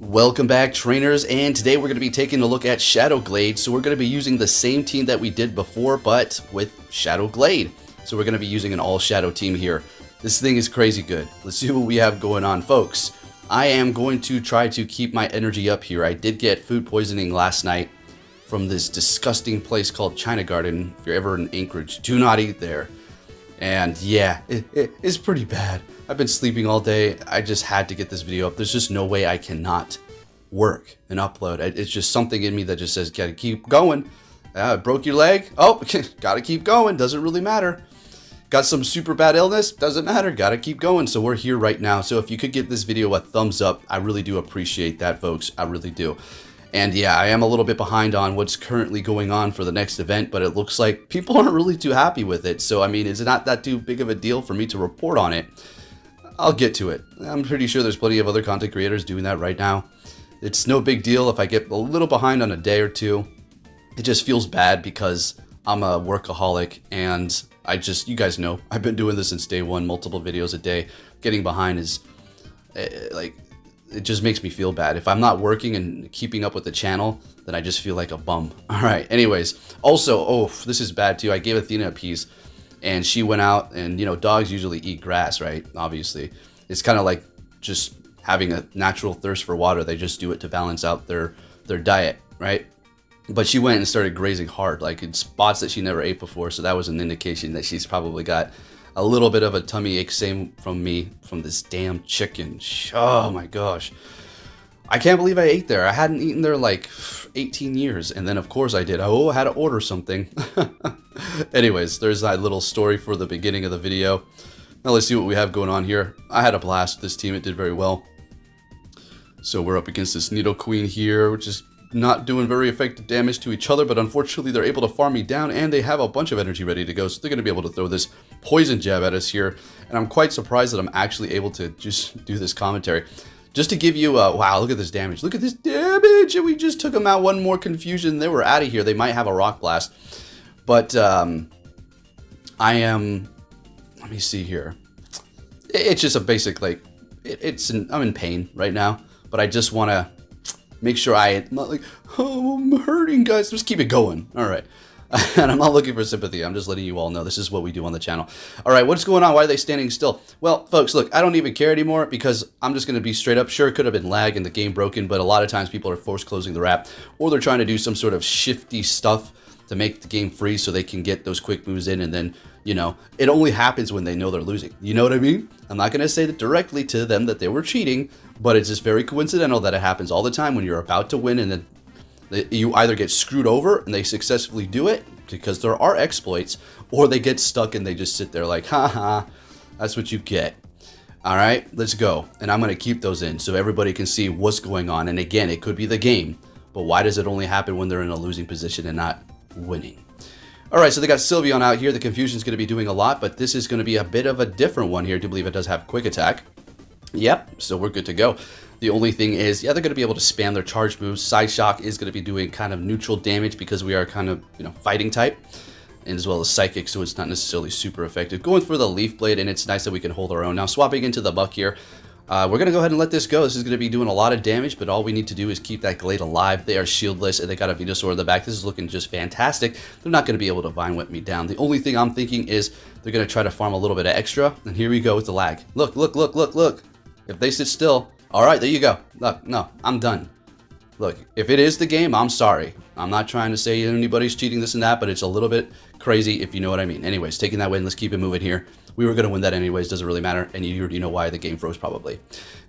Welcome back, trainers, and today we're going to be taking a look at Shadow Gallade. So we're going to be using the same team that we did before, but with Shadow Gallade. So we're going to be using an all-Shadow team here. This thing is crazy good. Let's see what we have going on, folks. I am going to try to keep my energy up here. I did get food poisoning last night from this disgusting place called China Garden. If you're ever in Anchorage, do not eat there. And yeah, it's pretty bad. I've been sleeping all day. I just had to get this video up. There's just no way I cannot work and upload. It's just something in me that just says, gotta keep going. Broke your leg? Oh, gotta keep going. Doesn't really matter. Got some super bad illness? Doesn't matter. Gotta keep going. So we're here right now. So if you could give this video a thumbs up, I really do appreciate that, folks. I really do. And yeah, I am a little bit behind on what's currently going on for the next event, but it looks like people aren't really too happy with it. So, I mean, it's not that too big of a deal for me to report on it. I'll get to it. I'm pretty sure there's plenty of other content creators doing that right now. It's no big deal if I get a little behind on a day or two. It just feels bad because I'm a workaholic and you guys know, I've been doing this since day one, multiple videos a day. Getting behind is it just makes me feel bad. If I'm not working and keeping up with the channel, then I just feel like a bum. All right, anyways. Also, oh, this is bad too. I gave Athena a piece and she went out and, you know, dogs usually eat grass, right? Obviously. It's kind of like just having a natural thirst for water. They just do it to balance out their diet, right? But she went and started grazing hard, like in spots that she never ate before. So that was an indication that she's probably got a little bit of a tummy ache, same from me, from this damn chicken. Oh my gosh. I can't believe I ate there. I hadn't eaten there like 18 years. And then of course I did. Oh, I had to order something. Anyways, there's that little story for the beginning of the video. Now let's see what we have going on here. I had a blast with this team. It did very well. So we're up against this Nidoqueen here, which is not doing very effective damage to each other, but unfortunately they're able to farm me down and they have a bunch of energy ready to go, so they're going to be able to throw this poison jab at us here. And I'm quite surprised that I'm actually able to just do this commentary. Just to give you a, wow, look at this damage. Look at this damage! And we just took them out. One more confusion. They were out of here. They might have a rock blast. But I am, let me see here. It's just a basic, like, I'm in pain right now, but I just want to make sure I'm not like, oh, I'm hurting, guys. Just keep it going. All right. And I'm not looking for sympathy. I'm just letting you all know this is what we do on the channel. All right, what's going on? Why are they standing still? Well, folks, look, I don't even care anymore because I'm just going to be straight up. Sure, it could have been lag and the game broken, but a lot of times people are force closing the app or they're trying to do some sort of shifty stuff to make the game freeze so they can get those quick moves in, and then, you know, it only happens when they know they're losing. You know what I mean? I'm not going to say that directly to them that they were cheating, but it's just very coincidental that it happens all the time when you're about to win and then you either get screwed over and they successfully do it because there are exploits, or they get stuck and they just sit there like, haha, that's what you get. All right, let's go. And I'm going to keep those in so everybody can see what's going on. And again, it could be the game, but why does it only happen when they're in a losing position and not winning? All right, so they got Sylveon out here. The Confusion's going to be doing a lot, but this is going to be a bit of a different one here. I do believe it does have quick attack. Yep, so we're good to go. The only thing is, yeah, they're going to be able to spam their charge moves. Side Shock is going to be doing kind of neutral damage because we are kind of, you know, fighting type, and as well as Psychic, so it's not necessarily super effective. Going for the Leaf Blade, and it's nice that we can hold our own. Now, swapping into the Buck here, we're going to go ahead and let this go. This is going to be doing a lot of damage, but all we need to do is keep that Gallade alive. They are shieldless, and they got a Venusaur in the back. This is looking just fantastic. They're not going to be able to Vine Whip me down. The only thing I'm thinking is they're going to try to farm a little bit of extra, and here we go with the lag. Look, look, look, look, look. If they sit still, all right, there you go. Look, no, I'm done. Look, if it is the game, I'm sorry. I'm not trying to say anybody's cheating this and that, but it's a little bit crazy if you know what I mean. Anyways, taking that win, let's keep it moving here. We were going to win that anyways, doesn't really matter, and you already know why the game froze probably.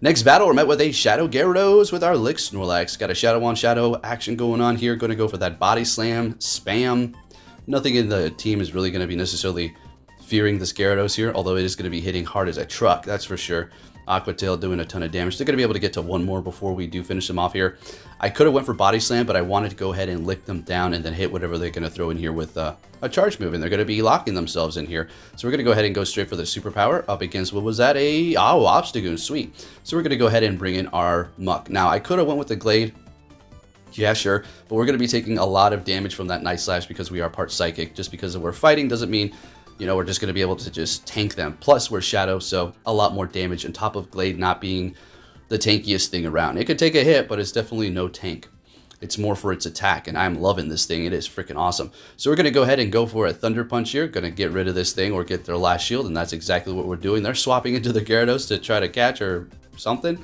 Next battle, we're met with a Shadow Gyarados with our Lick Snorlax. Got a Shadow on Shadow action going on here. Going to go for that Body Slam, Spam. Nothing in the team is really going to be necessarily fearing this Gyarados here, although it is going to be hitting hard as a truck, that's for sure. Aqua Tail doing a ton of damage. They're going to be able to get to one more before we do finish them off here. I could have went for Body Slam, but I wanted to go ahead and lick them down and then hit whatever they're going to throw in here with a charge move, and they're going to be locking themselves in here. So we're going to go ahead and go straight for the superpower up against, what was that? Obstagoon, sweet. So we're going to go ahead and bring in our Muck. Now, I could have went with the Gallade. Yeah, sure, but we're going to be taking a lot of damage from that Night Slash because we are part Psychic. Just because we're fighting doesn't mean, you know, we're just going to be able to just tank them. Plus, we're Shadow, so a lot more damage on top of Gallade not being the tankiest thing around. It could take a hit, but it's definitely no tank. It's more for its attack, and I'm loving this thing. It is freaking awesome. So we're going to go ahead and go for a Thunder Punch here. Going to get rid of this thing or get their last shield, and that's exactly what we're doing. They're swapping into the Gyarados to try to catch or something,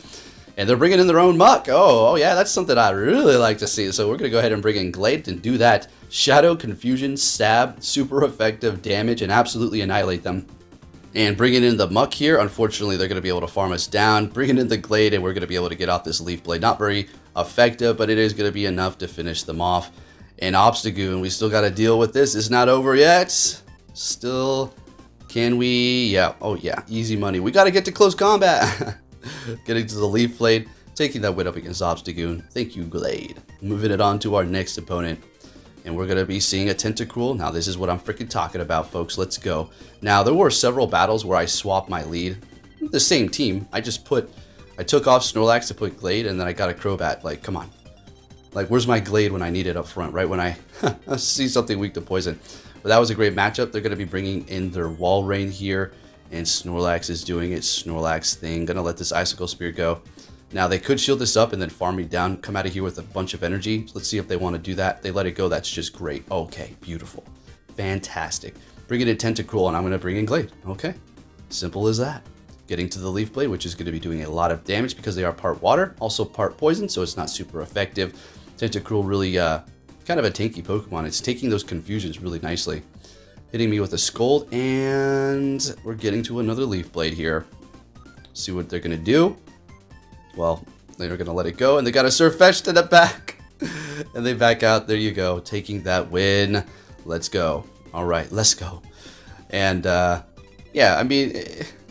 and they're bringing in their own Muck. Oh yeah, that's something I really like to see. So we're going to go ahead and bring in Glade and do that. Shadow, Confusion, Stab, super effective damage, and absolutely annihilate them. And bringing in the Muck here, unfortunately, they're going to be able to farm us down. Bringing in the Glade, and we're going to be able to get off this Leaf Blade. Not very effective, but it is going to be enough to finish them off. And Obstagoon, we still got to deal with this. It's not over yet. Still, can we? Yeah, oh yeah, easy money. We got to get to close combat. Getting to the Leaf Blade, taking that win up against Obstagoon. Thank you, Glade. Moving it on to our next opponent. And we're going to be seeing a Tentacruel. Now, this is what I'm freaking talking about, folks. Let's go. Now, there were several battles where I swapped my lead. The same team. I took off Snorlax to put Glade, and then I got a Crobat. Like, come on. Like, where's my Glade when I need it up front, right? When I see something weak to poison. But that was a great matchup. They're going to be bringing in their Wall Rain here. And Snorlax is doing its Snorlax thing. Going to let this Icicle Spear go. Now, they could shield this up and then farm me down, come out of here with a bunch of energy. Let's see if they want to do that. They let it go. That's just great. Okay, beautiful. Fantastic. Bring in a Tentacruel, and I'm going to bring in Glade. Okay, simple as that. Getting to the Leaf Blade, which is going to be doing a lot of damage because they are part water, also part poison, so it's not super effective. Tentacruel really kind of a tanky Pokemon. It's taking those confusions really nicely. Hitting me with a Scold, and we're getting to another Leaf Blade here. See what they're going to do. Well, they're going to let it go, and they got a Surf Fetch to the back. And they back out. There you go. Taking that win. Let's go. All right, let's go. And, yeah, I mean,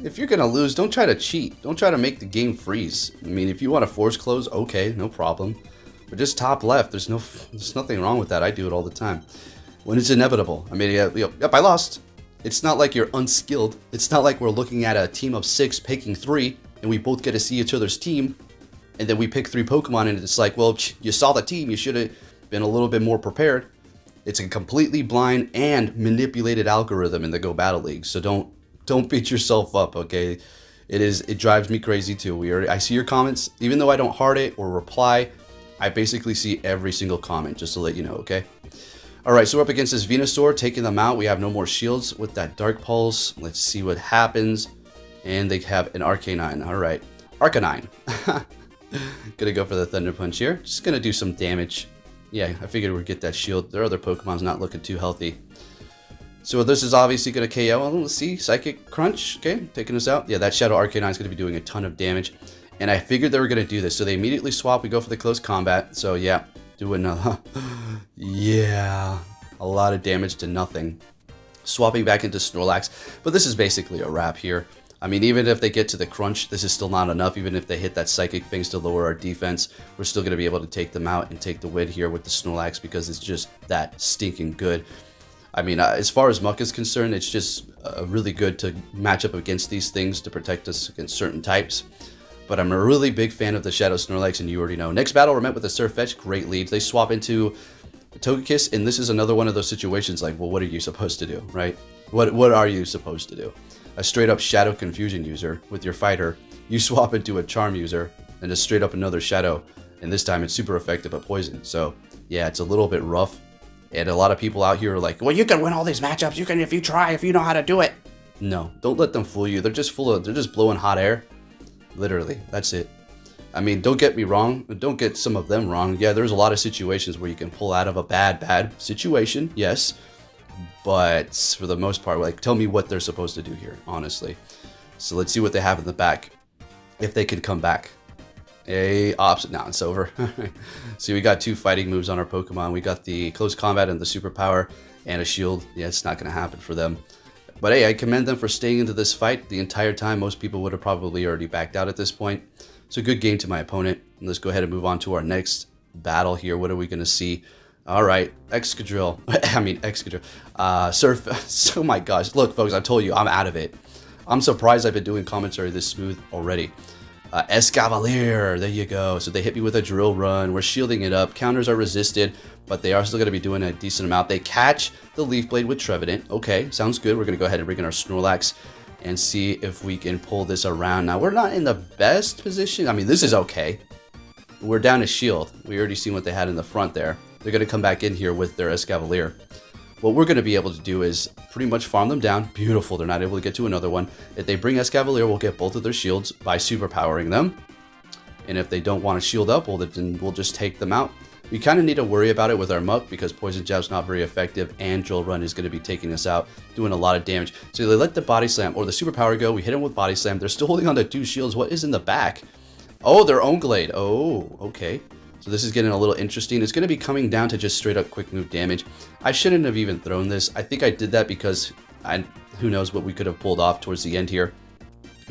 if you're going to lose, don't try to cheat. Don't try to make the game freeze. I mean, if you want to force close, okay, no problem. But just top left, there's nothing wrong with that. I do it all the time. When it's inevitable. I mean, yep, I lost. It's not like you're unskilled. It's not like we're looking at a team of 6 picking 3. And we both get to see each other's team, and then we pick 3 Pokemon, and it's like, well, you saw the team, you should have been a little bit more prepared. It's a completely blind and manipulated algorithm in the Go Battle League, so don't beat yourself up, okay? It drives me crazy too. I see your comments, even though I don't heart it or reply, I basically see every single comment, just to let you know, okay? All right, so we're up against this Venusaur, taking them out. We have no more shields with that Dark Pulse. Let's see what happens. And they have an Arcanine. All right. Arcanine. Gonna go for the Thunder Punch here. Just gonna do some damage. Yeah, I figured we'd get that shield. Their other Pokemon's not looking too healthy. So this is obviously gonna KO. Well, let's see. Psychic Crunch. Okay, taking us out. Yeah, that Shadow Arcanine is gonna be doing a ton of damage. And I figured they were gonna do this. So they immediately swap. We go for the close combat. So yeah, doing yeah, a lot of damage to nothing. Swapping back into Snorlax. But this is basically a wrap here. I mean, even if they get to the crunch, this is still not enough. Even if they hit that psychic things to lower our defense, we're still going to be able to take them out and take the win here with the Snorlax because it's just that stinking good. I mean, as far as Muck is concerned, it's just really good to match up against these things to protect us against certain types. But I'm a really big fan of the Shadow Snorlax, and you already know. Next battle, we're met with a Surf Fetch. Great leads. They swap into Togekiss, and this is another one of those situations like, well, what are you supposed to do, right? What are you supposed to do? A straight up Shadow Confusion user with your fighter, you swap into a Charm user, and just straight up another Shadow, and this time it's super effective at poison. So yeah, it's a little bit rough, and a lot of people out here are like, well, you can win all these matchups, you can if you try, if you know how to do it. No, don't let them fool you. They're just blowing hot air. Literally, that's it. I mean, don't get me wrong, don't get some of them wrong. Yeah, there's a lot of situations where you can pull out of a bad situation, yes. But for the most part, like, tell me what they're supposed to do here, honestly. So let's see what they have in the back. If they can come back. No, it's over. See, we got 2 fighting moves on our Pokemon. We got the close combat and the superpower and a shield. Yeah, it's not going to happen for them. But hey, I commend them for staying into this fight the entire time. Most people would have probably already backed out at this point. So good game to my opponent. And let's go ahead and move on to our next battle here. What are we going to see? All right, Excadrill. Surf. Oh my gosh. Look, folks, I told you, I'm out of it. I'm surprised I've been doing commentary this smooth already. Escavalier, there you go. So they hit me with a drill run. We're shielding it up. Counters are resisted, but they are still going to be doing a decent amount. They catch the Leaf Blade with Trevenant. Okay, sounds good. We're going to go ahead and bring in our Snorlax. and see if we can pull this around. Now, we're not in the best position. I mean, this is okay. We're down a shield. We already seen what they had in the front there. They're going to come back in here with their Escavalier. What we're going to be able to do is pretty much farm them down. Beautiful. They're not able to get to another one. If they bring Escavalier, we'll get both of their shields by superpowering them. And if they don't want to shield up, well, then we'll just take them out. We kind of need to worry about it with our Muck because Poison Jab's not very effective, and Drill Run is going to be taking us out, doing a lot of damage. So they let the Body Slam or the Superpower go. We hit them with Body Slam. They're still holding on to 2 shields. What is in the back? Oh, their own Glade. Oh, okay. So this is getting a little interesting. It's going to be coming down to just straight up quick move damage. I shouldn't have even thrown this. I think I did that because who knows what we could have pulled off towards the end here.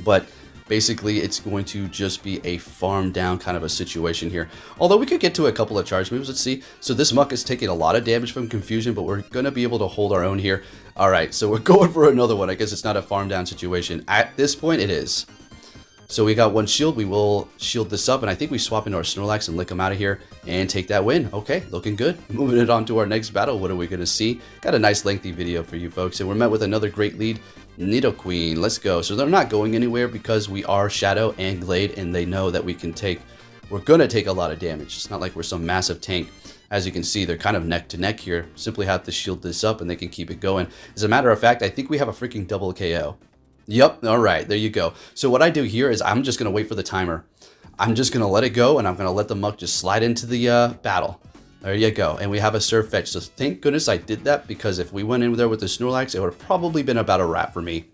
But basically, it's going to just be a farm down kind of a situation here. Although we could get to a couple of charge moves. Let's see. So this Muck is taking a lot of damage from Confusion, but we're going to be able to hold our own here. All right, so we're going for another one. I guess it's not a farm down situation. At this point, it is. So we got 1 shield. We will shield this up, and I think we swap into our Snorlax and lick him out of here and take that win. Okay, looking good. Moving it on to our next battle. What are we going to see? Got a nice lengthy video for you folks, and we're met with another great lead. Nidoqueen, let's go. So they're not going anywhere because we are Shadow and Glade, and they know that we're going to take a lot of damage. It's not like we're some massive tank. As you can see, they're kind of neck to neck here. Simply have to shield this up, and they can keep it going. As a matter of fact, I think we have a freaking double KO. Yep, all right, there you go. So what I do here is I'm just going to wait for the timer. I'm just going to let it go, and I'm going to let the Muck just slide into the battle. There you go, and we have a Surf Fetch. So thank goodness I did that, because if we went in there with the Snorlax, it would have probably been about a wrap for me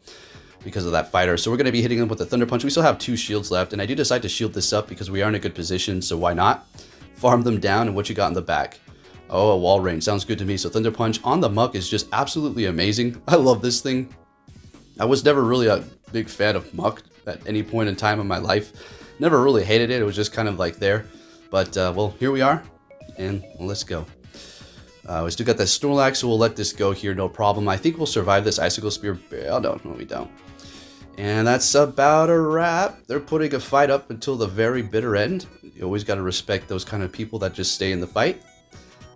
because of that fighter. So we're going to be hitting them with the Thunder Punch. We still have 2 shields left, and I do decide to shield this up because we are in a good position, so why not? Farm them down, and what you got in the back? Oh, a Wall Rain. Sounds good to me. So Thunder Punch on the Muck is just absolutely amazing. I love this thing. I was never really a big fan of Muck at any point in time in my life. Never really hated it. It was just kind of like there. But, well, here we are. And well, let's go. We still got that Snorlax, so we'll let this go here. No problem. I think we'll survive this Icicle Spear. Oh, no, we don't. And that's about a wrap. They're putting a fight up until the very bitter end. You always got to respect those kind of people that just stay in the fight.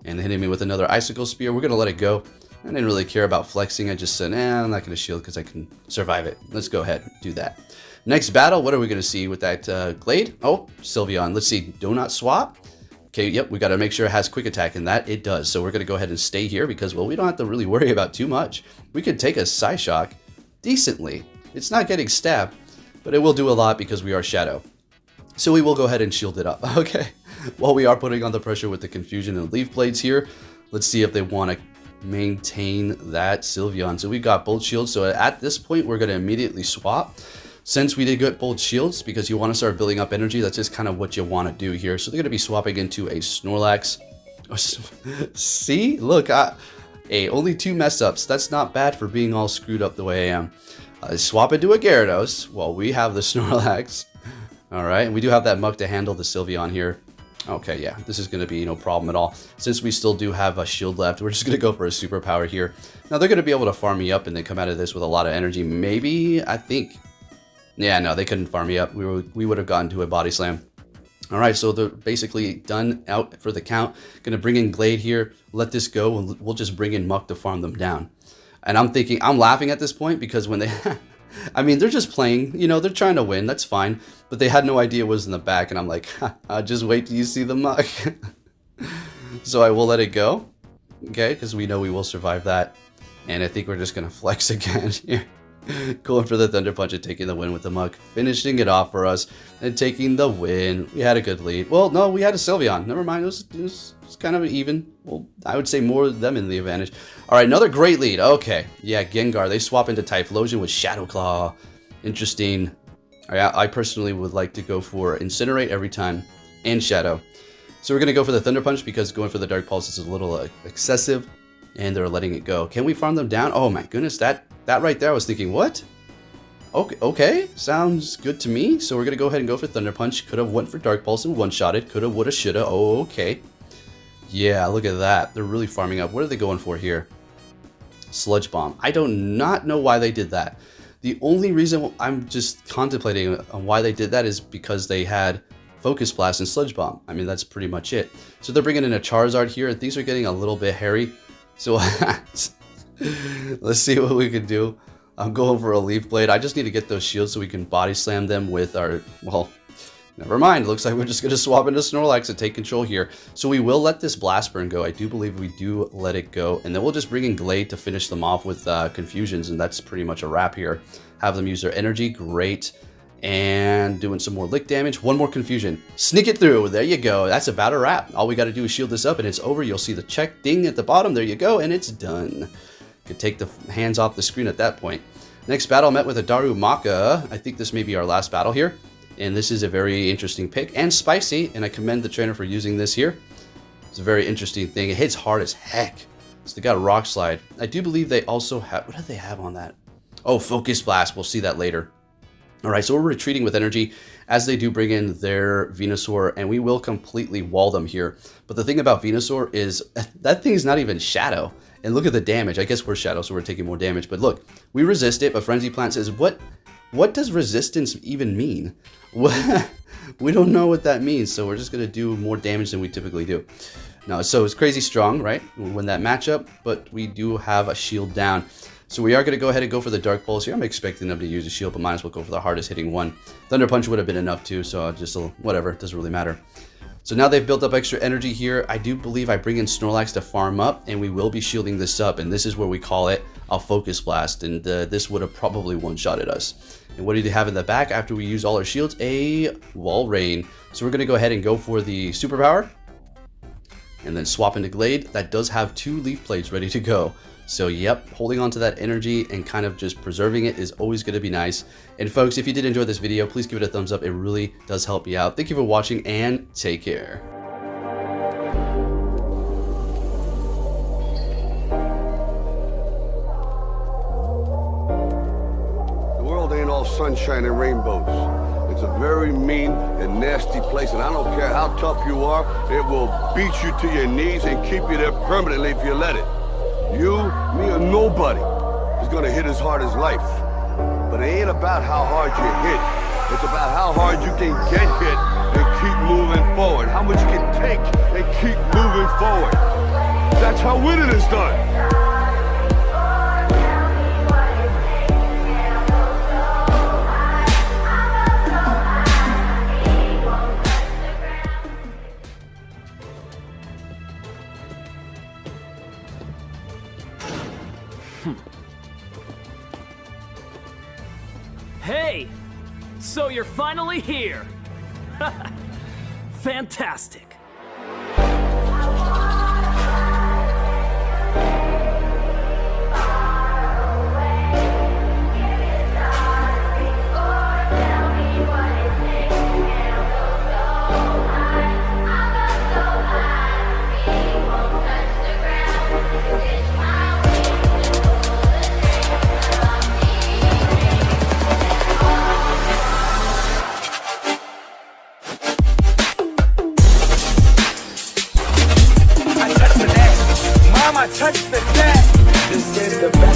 And hitting me with another Icicle Spear. We're going to let it go. I didn't really care about flexing. I just said, I'm not going to shield because I can survive it. Let's go ahead and do that. Next battle, what are we going to see with that Glade? Oh, Sylveon. Let's see. Do not swap. Okay, yep, we got to make sure it has quick attack, and that it does. So we're going to go ahead and stay here because, well, we don't have to really worry about too much. We could take a Psyshock decently. It's not getting stabbed, but it will do a lot because we are Shadow. So we will go ahead and shield it up. Okay, while we are putting on the pressure with the Confusion and Leaf Blades here, let's see if they want to maintain that Sylveon. So we got both shields. So at this point, we're going to immediately swap. Since we did get both shields, because you want to start building up energy, that's just kind of what you want to do here. So they're going to be swapping into a Snorlax. See? Look, hey, only 2 mess ups. That's not bad for being all screwed up the way I am. Swap into a Gyarados while we have the Snorlax. All right, and we do have that Muck to handle the Sylveon here. Okay, yeah, this is going to be no problem at all. Since we still do have a shield left, we're just going to go for a superpower here. Now, they're going to be able to farm me up and then come out of this with a lot of energy. Maybe, I think. Yeah, no, they couldn't farm me up. We would have gotten to a Body Slam. All right, so they're basically done out for the count. Going to bring in Glade here, let this go, and we'll just bring in Muck to farm them down. And I'm thinking, I'm laughing at this point because when they... I mean, they're just playing, you know, they're trying to win, that's fine. But they had no idea it was in the back, and I'm like, just wait till you see the Muck. So I will let it go, okay, because we know we will survive that. And I think we're just going to flex again here. Going for the Thunder Punch and taking the win with the Muck. Finishing it off for us and taking the win. We had a good lead. Well, no, we had a Sylveon. Never mind, it was kind of even. Well, I would say more them in the advantage. All right, another great lead. Okay, yeah, Gengar. They swap into Typhlosion with Shadow Claw. Interesting. I personally would like to go for Incinerate every time and Shadow. So we're going to go for the Thunder Punch because going for the Dark Pulse is a little excessive. And they're letting it go. Can we farm them down? Oh my goodness, that right there, I was thinking, what? Okay, sounds good to me. So we're going to go ahead and go for Thunder Punch. Could have went for Dark Pulse and one-shotted. Could have, would have, should have. Oh, okay. Yeah, look at that. They're really farming up. What are they going for here? Sludge Bomb. I do not know why they did that. The only reason I'm just contemplating on why they did that is because they had Focus Blast and Sludge Bomb. I mean, that's pretty much it. So they're bringing in a Charizard here. Things are getting a little bit hairy. So let's see what we can do. I'm going for a Leaf Blade. I just need to get those shields so we can body slam them with our, well, never mind. Looks like we're just going to swap into Snorlax and take control here. So we will let this Blast Burn go. I do believe we do let it go. And then we'll just bring in Glade to finish them off with Confusions. And that's pretty much a wrap here. Have them use their energy. Great. And doing some more lick damage. One more Confusion. Sneak it through. There you go. That's about a wrap. All we got to do is shield this up and it's over. You'll see the check ding at the bottom. There you go. And it's done. Could take the hands off the screen at that point. Next battle met with a Darumaka. I think this may be our last battle here. And this is a very interesting pick and spicy. And I commend the trainer for using this here. It's a very interesting thing. It hits hard as heck. So they got a Rock Slide. I do believe they also have... What do they have on that? Oh, Focus Blast. We'll see that later. All right, so we're retreating with energy as they do bring in their Venusaur. And we will completely wall them here. But the thing about Venusaur is that thing is not even Shadow. And look at the damage. I guess we're Shadow, so we're taking more damage. But look, we resist it. But Frenzy Plant says, what does resistance even mean? We don't know what that means. So we're just going to do more damage than we typically do. Now, so it's crazy strong, right? We'll win that matchup. But we do have a shield down. So we are going to go ahead and go for the Dark Pulse here. I'm expecting them to use a shield, but might as well go for the hardest hitting one. Thunder Punch would have been enough too. So just whatever. It doesn't really matter. So now they've built up extra energy here. I do believe I bring in Snorlax to farm up, and we will be shielding this up. And this is where we call it a Focus Blast. And this would have probably one-shotted us. And what do they have in the back after we use all our shields? A Wall Rain. So we're going to go ahead and go for the Superpower. And then swap into Glade. That does have 2 Leaf Blades ready to go. So yep, holding on to that energy and kind of just preserving it is always going to be nice. And folks, if you did enjoy this video, please give it a thumbs up. It really does help me out. Thank you for watching and take care. The world ain't all sunshine and rainbows. It's a very mean and nasty place, and I don't care how tough you are, it will beat you to your knees and keep you there permanently if you let it. You, me, or nobody is gonna hit as hard as life. But it ain't about how hard you hit. It's about how hard you can get hit and keep moving forward. How much you can take and keep moving forward. That's how winning is done. Hey! So you're finally here! Fantastic! Touch the deck. This is the best.